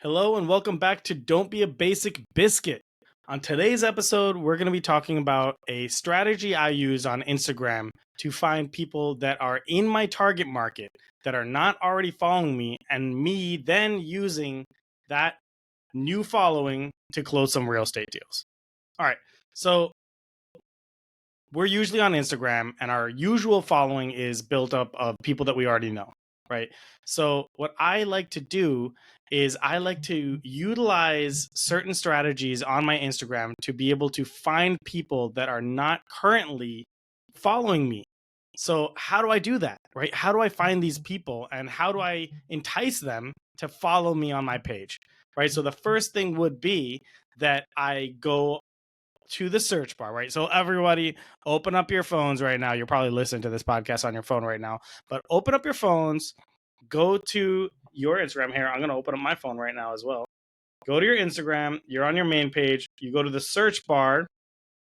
Hello and welcome back to Don't Be a Basic Biscuit. On today's episode, we're going to be talking about a strategy I use on Instagram to find people that are in my target market that are not already following me, and me then using that new following to close some real estate deals. All right, so we're usually on Instagram, and our usual following is built up of people that we already know, right? So, what I like to do is I like to utilize certain strategies on my Instagram to be able to find people that are not currently following me. So, how do I do that, right? How do I find these people and how do I entice them to follow me on my page, right? So, the first thing would be that I go to the search bar, right? So everybody open up your phones right now. You're probably listening to this podcast on your phone right now, but open up your phones, go to your Instagram here. I'm going to open up my phone right now as well. Go to your Instagram. You're on your main page. You go to the search bar,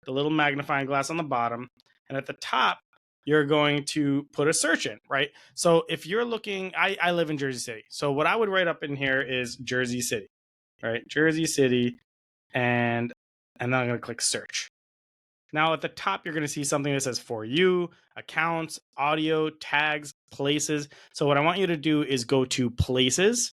the little magnifying glass on the bottom, and at the top, you're going to put a search in, right? So if you're looking, I live in Jersey City. So what I would write up in here is Jersey City, right? Jersey City, and then I'm going to click search. Now at the top, you're going to see something that says for you, accounts, audio, tags, places. So what I want you to do is go to places,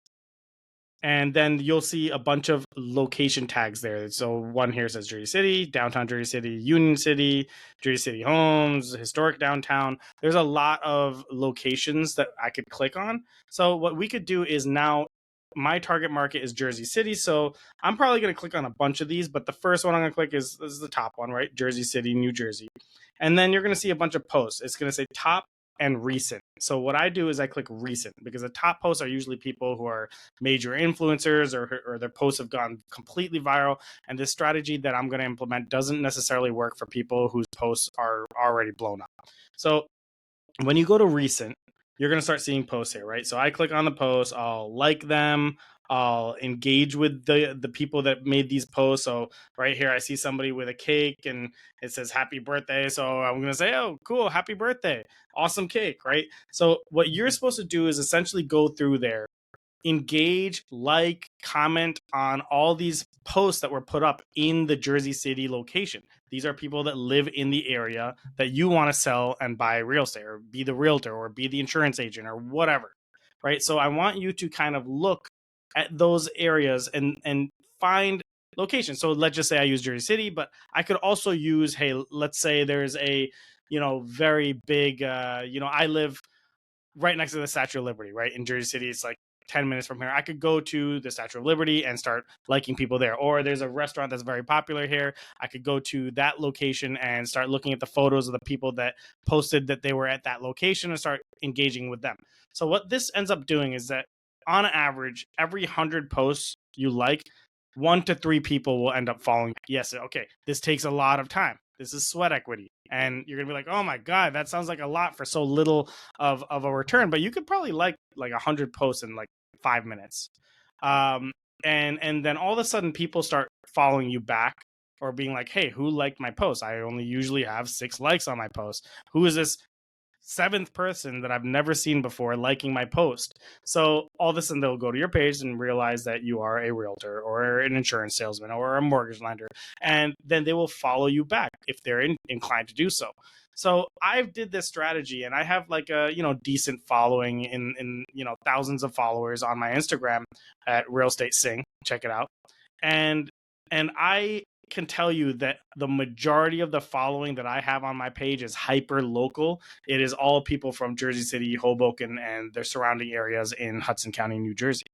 and then you'll see a bunch of location tags there. So one here says Jersey City, downtown Jersey City, Union City, Jersey City Homes, historic downtown. There's a lot of locations that I could click on. So what we could do is now my target market is Jersey City. So I'm probably going to click on a bunch of these, but the first one I'm going to click is the top one, right? Jersey City, New Jersey. And then you're going to see a bunch of posts. It's going to say top and recent. So what I do is I click recent because the top posts are usually people who are major influencers or their posts have gone completely viral. And this strategy that I'm going to implement doesn't necessarily work for people whose posts are already blown up. So when you go to recent, you're going to start seeing posts here, right? So I click on the post, I'll like them, I'll engage with the people that made these posts. So right here, I see somebody with a cake and it says happy birthday. So I'm going to say, oh, cool, happy birthday. Awesome cake, right? So what you're supposed to do is essentially go through there, engage, like, comment on all these posts that were put up in the Jersey City location. These are people that live in the area that you want to sell and buy real estate, or be the realtor, or be the insurance agent, or whatever, right? So I want you to kind of look at those areas and find locations. So let's just say I use Jersey City, but I could also use, hey, let's say there's a, very big, I live right next to the Statue of Liberty, right? In Jersey City, it's like 10 minutes from here. I could go to the Statue of Liberty and start liking people there. Or there's a restaurant that's very popular here. I could go to that location and start looking at the photos of the people that posted that they were at that location and start engaging with them. So what this ends up doing is that on average, every 100 posts you like, 1 to 3 people will end up following. Yes, okay, this takes a lot of time. This is sweat equity. And you're gonna be like, oh my God, that sounds like a lot for so little of a return. But you could probably like 100 posts in like 5 minutes. And then all of a sudden people start following you back or being like, hey, who liked my post? I only usually have 6 likes on my post. Who is this 7th person that I've never seen before liking my post? So all of a sudden they'll go to your page and realize that you are a realtor or an insurance salesman or a mortgage lender, and then they will follow you back if they're inclined to do so. So I've did this strategy and I have like a decent following in thousands of followers on my Instagram at Real Estate Singh. Check it out. And I can tell you that the majority of the following that I have on my page is hyper local. It is all people from Jersey City, Hoboken, and their surrounding areas in Hudson County, New Jersey.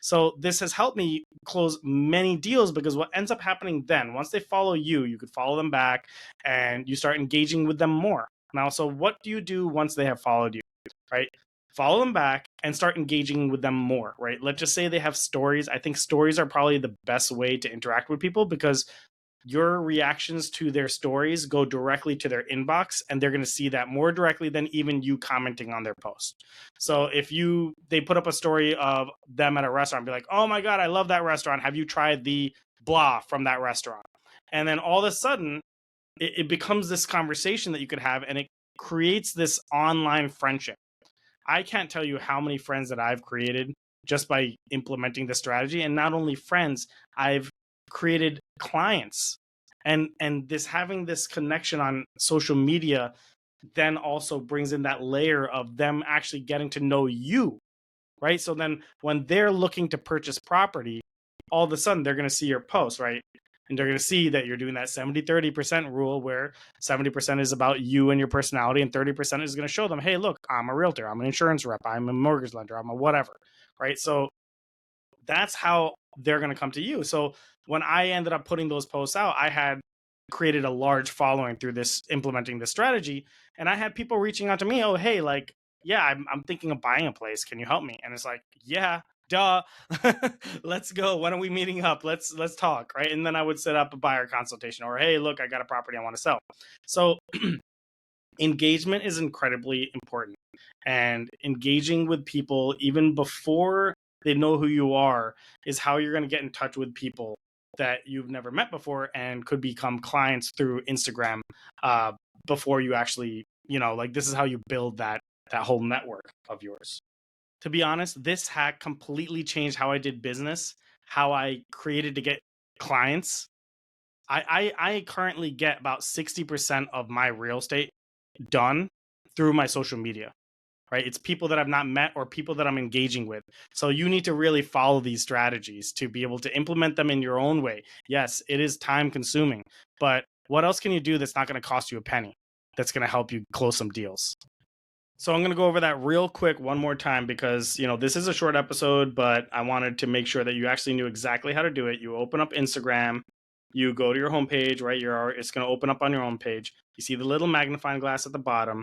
So this has helped me close many deals because what ends up happening then, once they follow you, you could follow them back and you start engaging with them more. Now, so what do you do once they have followed you, right? Follow them back and start engaging with them more, right? Let's just say they have stories. I think stories are probably the best way to interact with people because your reactions to their stories go directly to their inbox and they're going to see that more directly than even you commenting on their post. So if they put up a story of them at a restaurant, be like, oh my God, I love that restaurant. Have you tried the blah from that restaurant? And then all of a sudden it becomes this conversation that you could have and it creates this online friendship. I can't tell you how many friends that I've created just by implementing the strategy. And not only friends, I've created clients. And this having this connection on social media then also brings in that layer of them actually getting to know you, right? So then when they're looking to purchase property, all of a sudden they're going to see your post, right? And they're going to see that you're doing that 70-30% rule where 70% is about you and your personality, and 30% is going to show them, hey, look, I'm a realtor, I'm an insurance rep, I'm a mortgage lender, I'm a whatever, right? So that's how they're going to come to you. So when I ended up putting those posts out, I had created a large following through this implementing this strategy. And I had people reaching out to me, oh, hey, like, yeah, I'm thinking of buying a place. Can you help me? And it's like, yeah, duh. Let's go. When are we meeting up? Let's talk. Right. And then I would set up a buyer consultation, or, hey, look, I got a property I want to sell. So engagement is incredibly important, and engaging with people even before they know who you are is how you're going to get in touch with people that you've never met before and could become clients through Instagram, before you actually, like, this is how you build that whole network of yours. To be honest, this hack completely changed how I did business, how I created to get clients. I currently get about 60% of my real estate done through my social media, right? It's people that I've not met or people that I'm engaging with. So you need to really follow these strategies to be able to implement them in your own way. Yes, it is time consuming, but what else can you do that's not going to cost you a penny, that's going to help you close some deals? So I'm going to go over that real quick one more time because, this is a short episode, but I wanted to make sure that you actually knew exactly how to do it. You open up Instagram, you go to your homepage, right? It's going to open up on your homepage. You see the little magnifying glass at the bottom.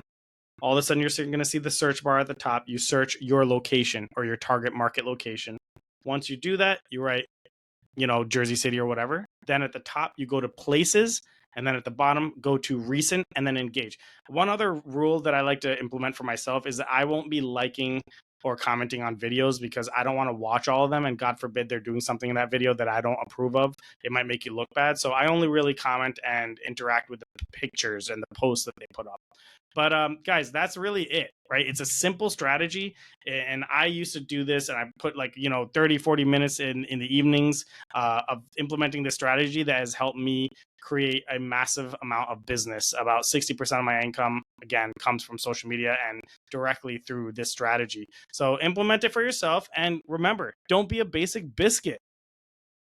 All of a sudden, you're going to see the search bar at the top. You search your location or your target market location. Once you do that, you write, Jersey City or whatever. Then at the top, you go to places. And then at the bottom, go to recent and then engage. One other rule that I like to implement for myself is that I won't be liking or commenting on videos because I don't want to watch all of them. And God forbid they're doing something in that video that I don't approve of. It might make you look bad. So I only really comment and interact with the pictures and the posts that they put up. But guys, that's really it, right? It's a simple strategy. And I used to do this, and I put 30, 40 minutes in the evenings of implementing this strategy that has helped me create a massive amount of business. About 60% of my income, again, comes from social media and directly through this strategy. So implement it for yourself. And remember, don't be a basic biscuit.